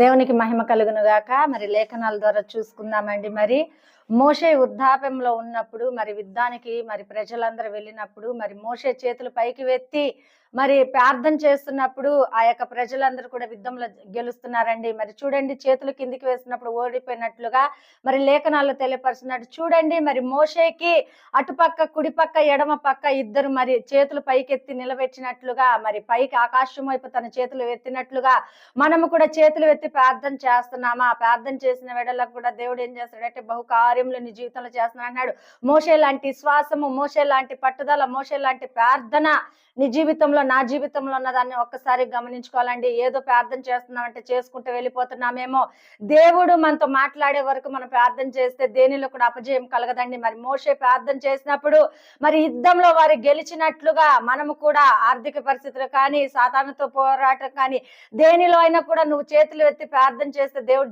దేవునికి మహిమ కలుగును గాక. మరి లేఖనాల ద్వారా చూసుకుందామండి. మరి మోషే వృద్ధాప్యంలో ఉన్నప్పుడు మరి యుద్ధానికి మరి ప్రజలందరూ వెళ్ళినప్పుడు మరి మోషే చేతులు పైకి వెత్తి మరి ప్రార్థన చేస్తున్నప్పుడు ఆ యొక్క ప్రజలందరూ కూడా యుద్ధంలో గెలుస్తున్నారండి. మరి చూడండి, చేతులు కిందికి వేసినప్పుడు ఓడిపోయినట్లుగా మరి లేఖనాల్లో తెలియపరుస్తున్నట్టు చూడండి. మరి మోషేకి అటుపక్క కుడిపక్క ఎడమ పక్క ఇద్దరు మరి చేతులు పైకెత్తి నిలబెట్టినట్లుగా, మరి పైకి ఆకాశం వైపు తన చేతులు ఎత్తినట్లుగా మనము కూడా చేతులు ఎత్తి ప్రార్థన చేస్తున్నామా? ప్రార్థన చేసిన వేళలకు కూడా దేవుడు ఏం చేస్తాడంటే బహుకార్యములు నీ జీవితంలో చేస్తున్నా అన్నాడు. మోషే లాంటి విశ్వాసము, మోషే లాంటి పట్టుదల, మోషే లాంటి ప్రార్థన నీ జీవితంలో, నా జీవితంలో ఉన్నదాన్ని ఒక్కసారి గమనించుకోవాలండి. ఏదో ప్రార్థన చేస్తున్నామంటే చేసుకుంటూ వెళ్ళిపోతున్నామేమో. దేవుడు మనతో మాట్లాడే వరకు మనం ప్రార్థన చేస్తే దేనిలో కూడా అపజయం కలగదండి. మరి మోషే ప్రార్థన చేసినప్పుడు మరి యుద్ధంలో వారు గెలిచినట్లుగా మనము కూడా ఆర్థిక పరిస్థితులు కానీ, సాతానుతో పోరాటం కానీ, దేనిలో అయినా కూడా నువ్వు చేతులు ఎత్తి ప్రార్థన చేస్తే దేవుడు